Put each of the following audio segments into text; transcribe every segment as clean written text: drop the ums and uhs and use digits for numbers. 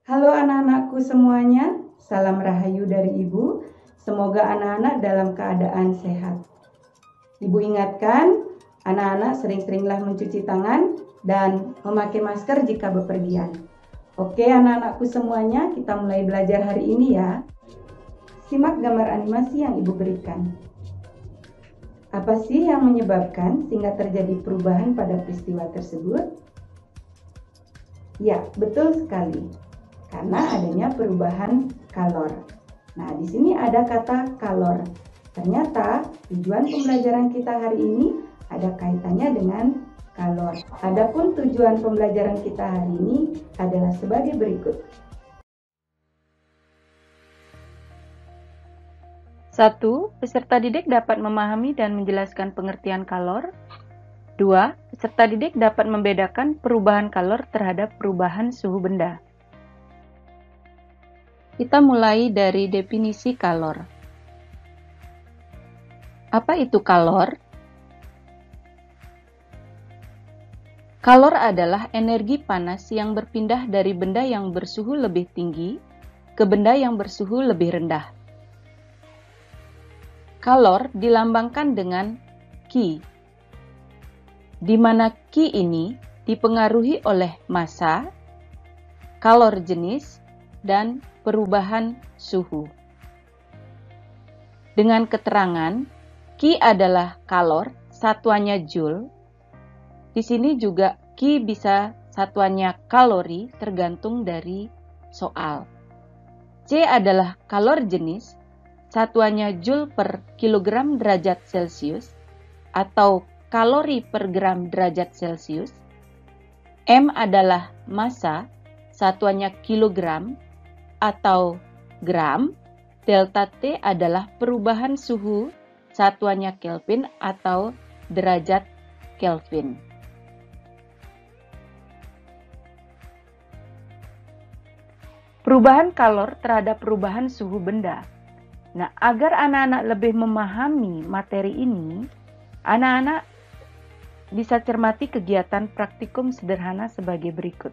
Halo anak-anakku semuanya, salam rahayu dari Ibu. Semoga anak-anak dalam keadaan sehat. Ibu ingatkan, anak-anak sering-seringlah mencuci tangan dan memakai masker jika bepergian. Oke anak-anakku semuanya, kita mulai belajar hari ini ya. Simak gambar animasi yang Ibu berikan. Apa sih yang menyebabkan sehingga terjadi perubahan pada peristiwa tersebut? Ya, betul sekali. Karena adanya perubahan kalor. Nah, di sini ada kata kalor. Ternyata tujuan pembelajaran kita hari ini ada kaitannya dengan kalor. Adapun tujuan pembelajaran kita hari ini adalah sebagai berikut. 1. Peserta didik dapat memahami dan menjelaskan pengertian kalor. 2. Peserta didik dapat membedakan perubahan kalor terhadap perubahan suhu benda. Kita mulai dari definisi kalor. Apa itu kalor? Kalor adalah energi panas yang berpindah dari benda yang bersuhu lebih tinggi ke benda yang bersuhu lebih rendah. Kalor dilambangkan dengan Q, di mana Q ini dipengaruhi oleh massa, kalor jenis, dan perubahan suhu. Dengan keterangan, Q adalah kalor, satuannya joule. Di sini juga Q bisa satuannya kalori, tergantung dari soal. C adalah kalor jenis, satuannya joule per kilogram derajat Celcius atau kalori per gram derajat Celcius. M adalah massa, satuannya kilogram atau gram. Delta T adalah perubahan suhu, satuannya Kelvin atau derajat Kelvin. Perubahan kalor terhadap perubahan suhu benda. Nah, agar anak-anak lebih memahami materi ini, anak-anak bisa cermati kegiatan praktikum sederhana sebagai berikut.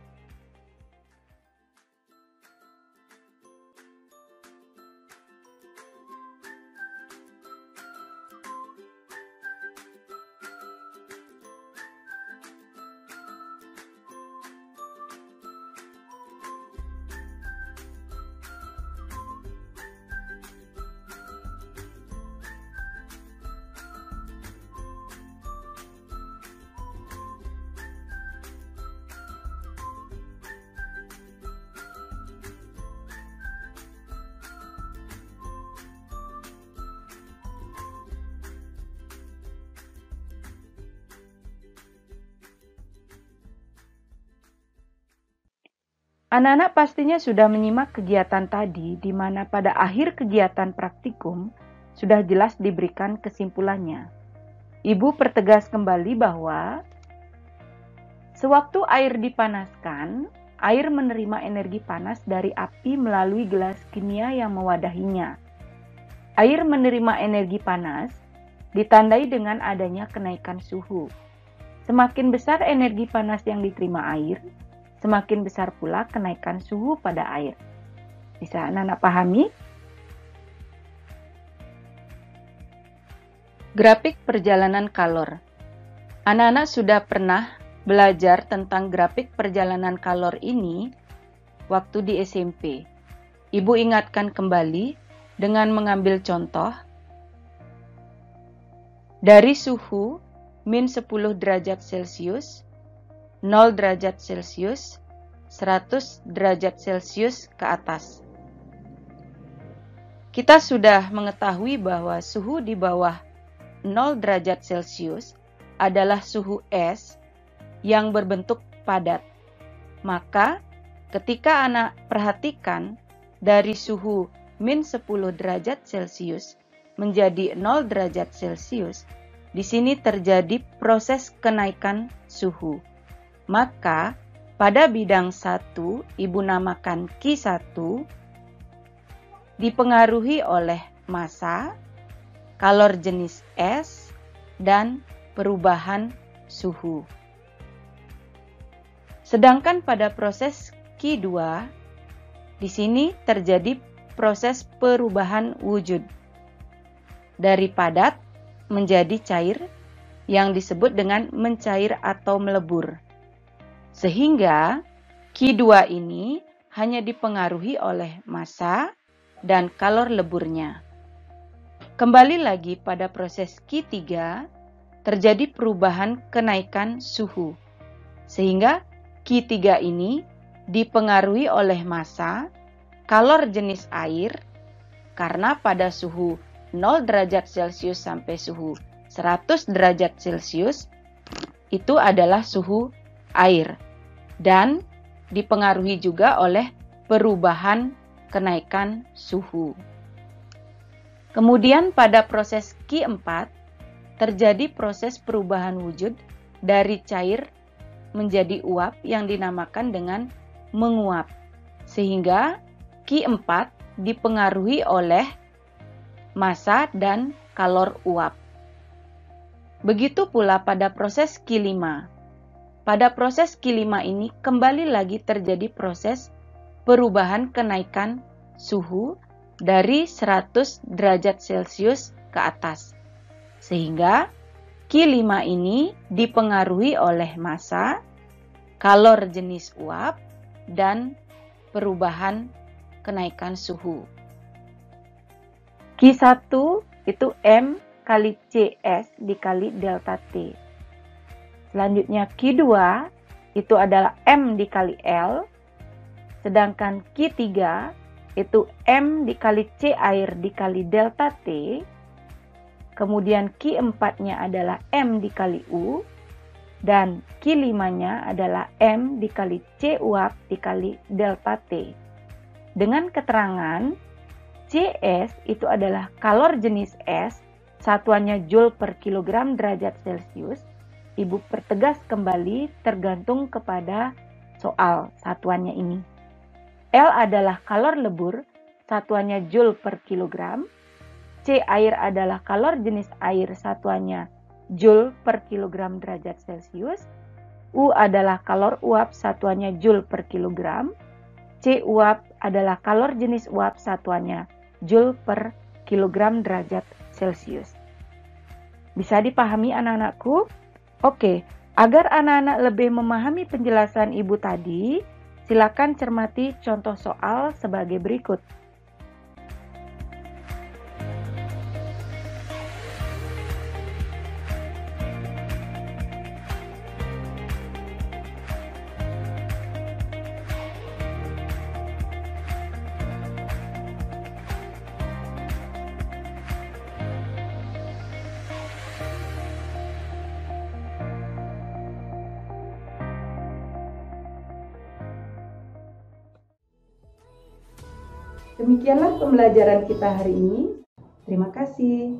Anak-anak pastinya sudah menyimak kegiatan tadi, di mana pada akhir kegiatan praktikum sudah jelas diberikan kesimpulannya. Ibu pertegas kembali bahwa sewaktu air dipanaskan, air menerima energi panas dari api melalui gelas kimia yang mewadahinya. Air menerima energi panas ditandai dengan adanya kenaikan suhu. Semakin besar energi panas yang diterima air, semakin besar pula kenaikan suhu pada air. Bisa anak-anak pahami? Grafik perjalanan kalor. Anak-anak sudah pernah belajar tentang grafik perjalanan kalor ini waktu di SMP. Ibu ingatkan kembali dengan mengambil contoh dari suhu min 10 derajat Celcius, 0 derajat Celcius, 100 derajat Celcius ke atas. Kita sudah mengetahui bahwa suhu di bawah 0 derajat Celcius adalah suhu es yang berbentuk padat. Maka, ketika anak perhatikan dari suhu min 10 derajat Celcius menjadi 0 derajat Celcius, di sini terjadi proses kenaikan suhu. Maka, pada bidang 1, Ibu namakan Q1, dipengaruhi oleh massa, kalor jenis es, dan perubahan suhu. Sedangkan pada proses Q2, di sini terjadi proses perubahan wujud dari padat menjadi cair yang disebut dengan mencair atau melebur. Sehingga Q2 ini hanya dipengaruhi oleh massa dan kalor leburnya. Kembali lagi pada proses Q3, terjadi perubahan kenaikan suhu. Sehingga Q3 ini dipengaruhi oleh massa, kalor jenis air, karena pada suhu 0 derajat Celcius sampai suhu 100 derajat Celcius itu adalah suhu air, dan dipengaruhi juga oleh perubahan kenaikan suhu. Kemudian pada proses Q4 terjadi proses perubahan wujud dari cair menjadi uap yang dinamakan dengan menguap, sehingga Q4 dipengaruhi oleh massa dan kalor uap. Begitu pula pada proses Q5. Pada proses Q5 ini kembali lagi terjadi proses perubahan kenaikan suhu dari 100 derajat Celcius ke atas. Sehingga Q5 ini dipengaruhi oleh massa, kalor jenis uap, dan perubahan kenaikan suhu. Q1 itu M kali CS dikali delta T. Selanjutnya Q2 itu adalah M dikali L. Sedangkan Q3 itu M dikali C air dikali delta T. Kemudian Q4-nya adalah M dikali U. Dan Q5-nya adalah M dikali C uap dikali delta T. Dengan keterangan CS itu adalah kalor jenis es, satuannya Joule per kilogram derajat Celcius. Ibu pertegas kembali tergantung kepada soal satuannya ini. L adalah kalor lebur, satuannya Joule per kilogram. C air adalah kalor jenis air, satuannya Joule per kilogram derajat Celcius. U adalah kalor uap, satuannya Joule per kilogram. C uap adalah kalor jenis uap, satuannya Joule per kilogram derajat Celcius. Bisa dipahami anak-anakku? Oke, agar anak-anak lebih memahami penjelasan ibu tadi, silakan cermati contoh soal sebagai berikut. Demikianlah pembelajaran kita hari ini. Terima kasih.